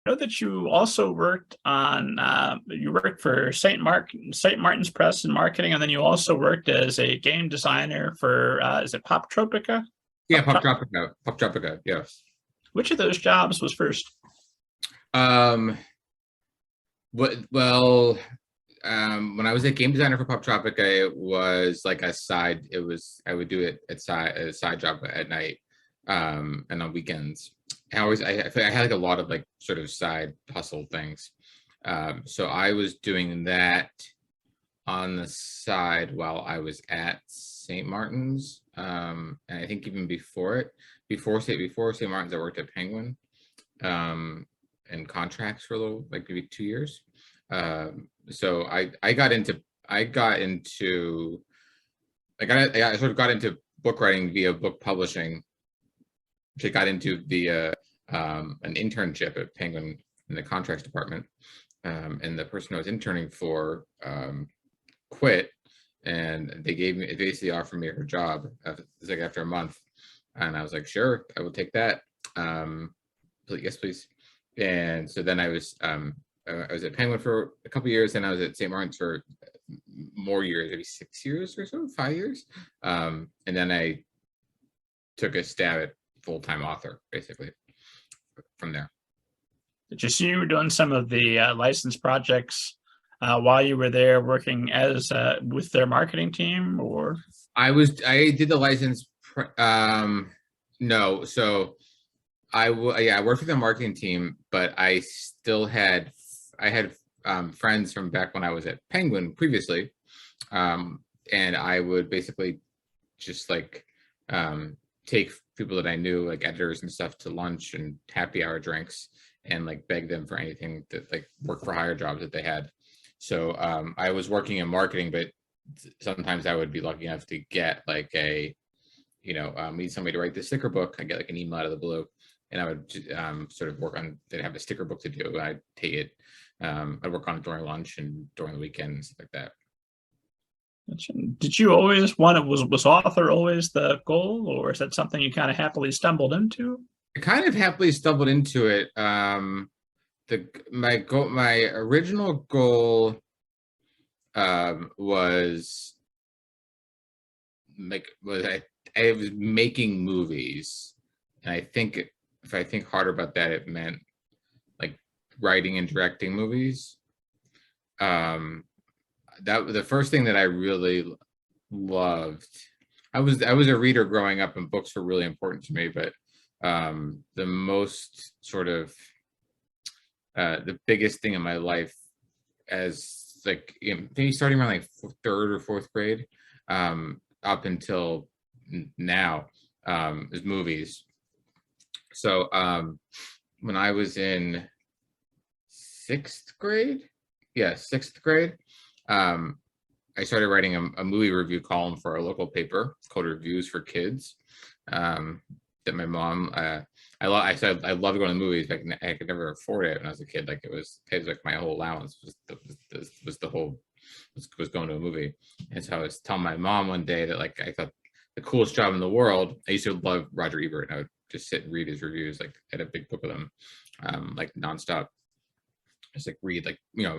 know that you also worked on you worked for St. Martin's Press in marketing, and then you also worked as a game designer for is it Poptropica? Yeah, Pop Trop- Poptropica, yes. Which of those jobs was first? Um, well, when I was a game designer for Poptropica, it was like a side. It was I would do it at a side job at night, and on weekends. I feel like I had like a lot of like sort of side hustle things. So I was doing that on the side while I was at St. Martin's, and I think even before it, before St. Martin's, I worked at Penguin, in contracts for a little, like maybe 2 years. So I got into I sort of got into book writing via book publishing, which I got into via an internship at Penguin in the contracts department. And the person I was interning for quit, and they basically offered me her job. It's like after a month, and I was like, sure, I will take that. Yes, please. And so then I was at Penguin for a couple years, and I was at St. Martin's for more years, maybe 6 years or so, 5 years. And then I took a stab at full-time author, basically, from there. Did you see you were doing some of the license projects while you were there working as with their marketing team, or? I did the license. No, so I worked with the marketing team, but I had friends from back when I was at Penguin previously, and I would basically just like take people that I knew, like editors and stuff, to lunch and happy hour drinks, and like beg them for anything that like work for hire jobs that they had. So I was working in marketing, but sometimes I would be lucky enough to get like need somebody to write the sticker book. I get like an email out of the blue, and I would sort of work on. They'd have a sticker book to do. I'd take it. I'd work on it during lunch and during the weekends, like that. Did you always want it? Was author always the goal, or is that something you kind of happily stumbled into? I kind of happily stumbled into it. My original goal was I was making movies, and I think if I think harder about that, it meant like writing and directing movies. That the first thing that I really loved. I was a reader growing up, and books were really important to me. But the most sort of the biggest thing in my life, as like maybe starting around like third or fourth grade, up until now, is movies. So when I was in sixth grade, I started writing a movie review column for our local paper called Reviews for Kids. That my mom, I said I loved going to the movies, but I could never afford it when I was a kid. Like it was like my whole allowance was going to a movie. And so I was telling my mom one day that like I thought the coolest job in the world. I used to love Roger Ebert, and I would just sit and read his reviews, like I had a big book of them, like nonstop. Just like read I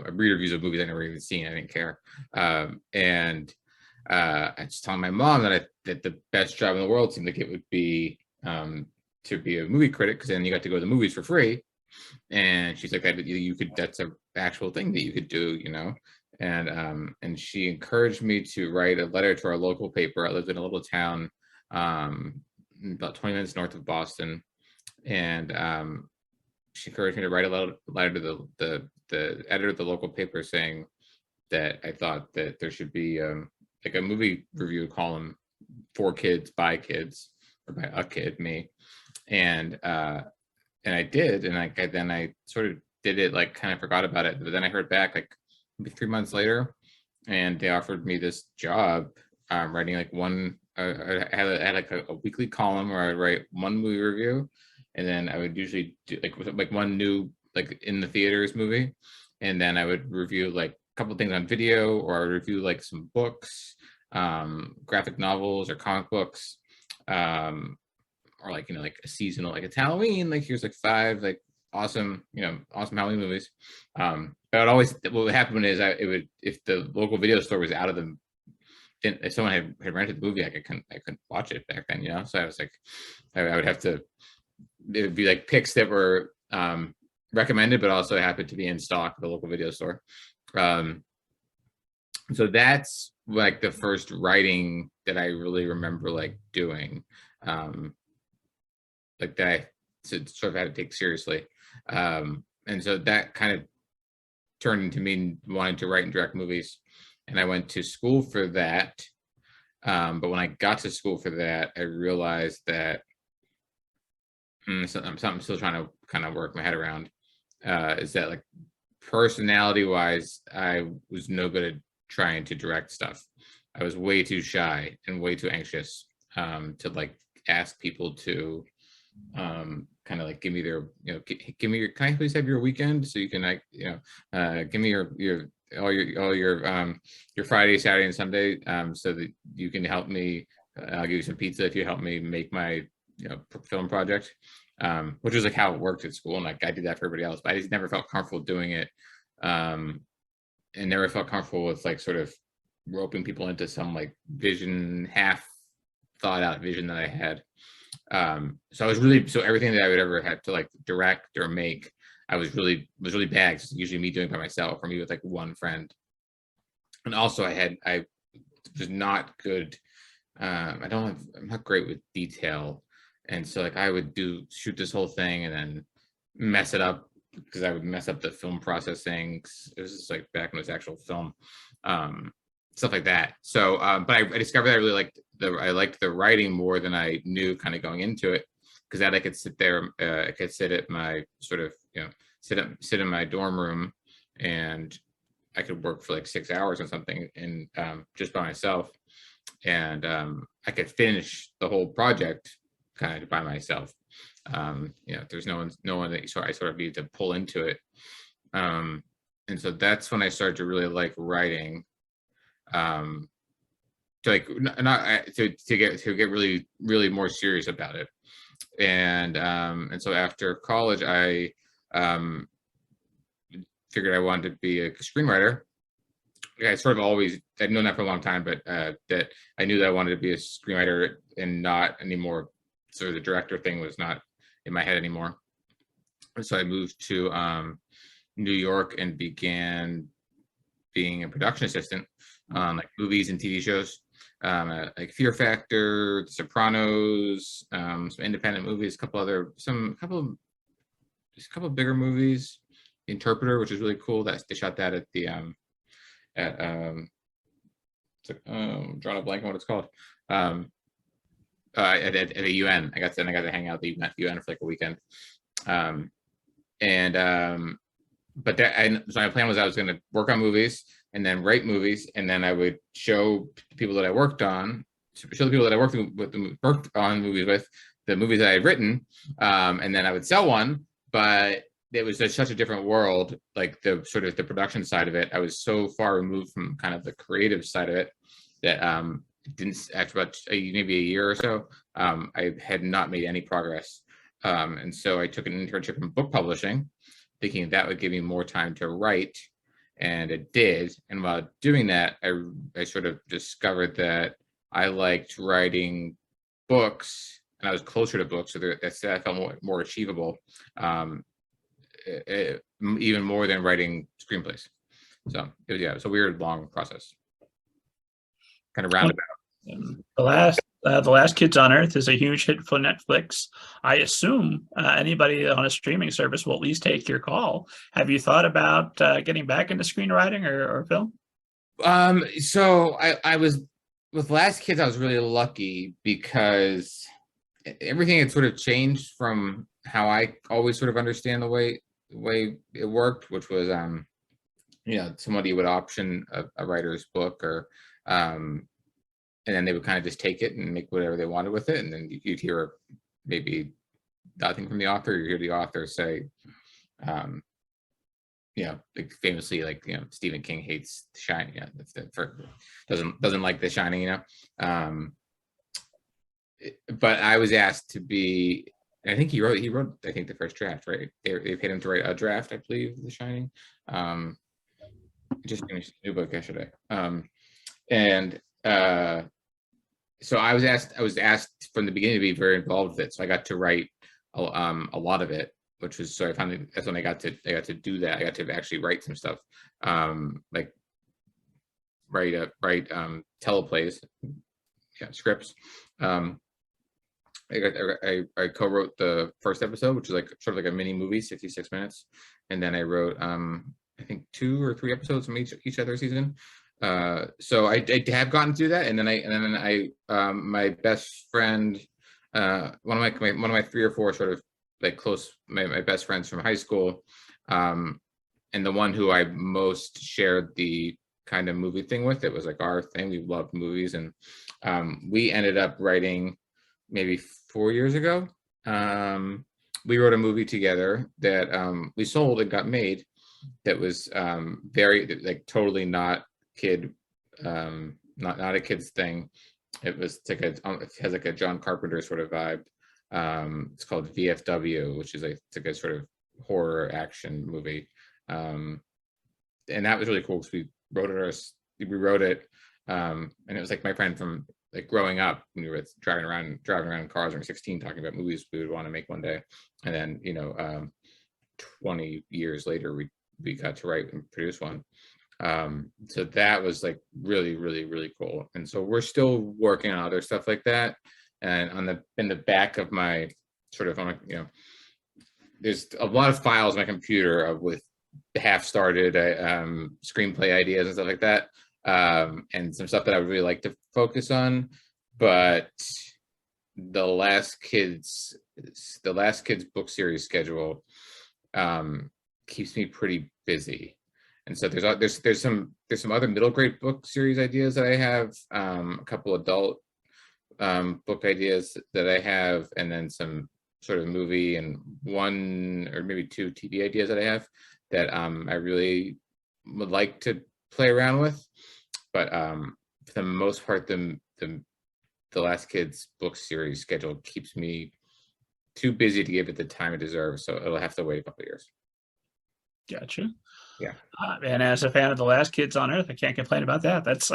read reviews of movies I never even seen. I didn't care. And I just telling my mom that the best job in the world seemed like it would be to be a movie critic, because then you got to go to the movies for free. And she's like, that's an actual thing that you could do, and she encouraged me to write a letter to our local paper. I lived in a little town about 20 minutes north of Boston, and she encouraged me to write a letter to the editor of the local paper, saying that I thought that there should be like a movie review column for kids, by kids, or by a kid, me. And I did, and then I sort of did it, like kind of forgot about it. But then I heard back like maybe 3 months later, and they offered me this job writing like one. I had like a weekly column where I'd write one movie review, and then I would usually do like one new like in the theaters movie, and then I would review like a couple things on video, or I would review like some books, graphic novels or comic books, or like like a seasonal, like it's Halloween, like here's like 5 like awesome, awesome Halloween movies. But it always, what would happen is if the local video store was out of the, if someone had rented the movie, I couldn't watch it back then, so I was like, I would have to, it would be like picks that were recommended, but also happened to be in stock at the local video store. So that's like the first writing that I really remember like doing, like that I sort of had to take seriously. And so that kind of turned into me wanting to write and direct movies. And I went to school for that. But when I got to school for that, I realized that something I'm still trying to kind of work my head around, is that like personality wise, I was no good at trying to direct stuff. I was way too shy and way too anxious to like ask people to kind of like give me their, give me your, can I please have your weekend so you can like, give me your Friday, Saturday, and Sunday, so that you can help me. I'll give you some pizza if you help me make my film project, which was like how it worked at school, and like I did that for everybody else, but I just never felt comfortable doing it, and never felt comfortable with like sort of roping people into some like vision, half thought out vision that I had. So I was really, so everything that I would ever have to like direct or make, I was really bad. It's usually me doing it by myself or me with like one friend. And also I was not good. I'm not great with detail. And so like I would shoot this whole thing and then mess it up because I would mess up the film processing. It was just like back when it was actual film, stuff like that. So, but I discovered that I really liked the writing more than I knew kind of going into it, because that I could sit there, I could sit at my sort of, sit in my dorm room and I could work for like 6 hours on something and just by myself. And I could finish the whole project kind of by myself. There's no one that I sort of need to pull into it. And so that's when I started to really like writing, to like not to get really more serious about it. And so after college, I figured I wanted to be a screenwriter. I sort of always, I'd known that for a long time, but that I knew that I wanted to be a screenwriter and not anymore. So the director thing was not in my head anymore. So I moved to New York and began being a production assistant on like movies and TV shows, like Fear Factor, The Sopranos, some independent movies, a couple of bigger movies. The Interpreter, which is really cool. That they shot that at the drawing a blank on what it's called. At the UN. I got to hang out at the UN for like a weekend. But so my plan was I was going to work on movies and then write movies, and then I would show people that I worked on, show the people that I worked on movies with, the movies that I had written, and then I would sell one. But it was such a different world, like the sort of the production side of it. I was so far removed from kind of the creative side of it that didn't, after about maybe a year or so, I had not made any progress. And so I took an internship in book publishing, thinking that would give me more time to write, and it did. And while doing that, I sort of discovered that I liked writing books, and I was closer to books, so that felt more achievable, even more than writing screenplays. So it was a weird, long process, kind of roundabout. The Last Kids on Earth is a huge hit for Netflix. I assume anybody on a streaming service will at least take your call. Have you thought about getting back into screenwriting or film? So I was, with Last Kids, I was really lucky because everything had sort of changed from how I always sort of understand the way it worked, which was somebody would option a writer's book, or and then they would kind of just take it and make whatever they wanted with it. And then you'd hear maybe nothing from the author. You hear the author say, like famously, like, Stephen King hates The Shining. Doesn't like The Shining, but I was asked to be And I think he wrote I think the first draft, right? They paid him to write a draft, I believe, of The Shining. Um, just finished a new book yesterday. And so I was asked from the beginning to be very involved with it. So I got to write a lot of it, which was, so I finally, that's when I got to do that. I got to actually write some stuff, like write teleplays, yeah, scripts. I co-wrote the first episode, which is like sort of like a mini movie, 66 minutes, and then I wrote I think 2 or 3 episodes from each other season. So I have gotten through that, and then I my best friend, one of my 3 or 4 sort of like close, my best friends from high school, and the one who I most shared the kind of movie thing with, it was like our thing. We loved movies, and we ended up writing maybe 4 years ago. We wrote a movie together that we sold and got made. That was very, like, totally not kid, not a kid's thing. It was like it has like a John Carpenter sort of vibe. It's called VFW, which is it's like a sort of horror action movie. And that was really cool because we wrote it, and it was like my friend from like growing up, when we were driving around in cars when we were 16, talking about movies we would want to make one day. And then 20 years later we got to write and produce one. So that was like really, really, really cool. And so we're still working on other stuff like that. And in the back of my sort of, there's a lot of files on my computer with half started screenplay ideas and stuff like that, and some stuff that I would really like to focus on. But the last kids book series schedule keeps me pretty busy. And so there's some other middle grade book series ideas that I have, a couple adult book ideas that I have, and then some sort of movie and 1 or maybe 2 TV ideas that I have that I really would like to play around with. But for the most part, the Last Kids book series schedule keeps me too busy to give it the time it deserves. So it'll have to wait a couple of years. Gotcha. Yeah. And as a fan of The Last Kids on Earth, I can't complain about that. That's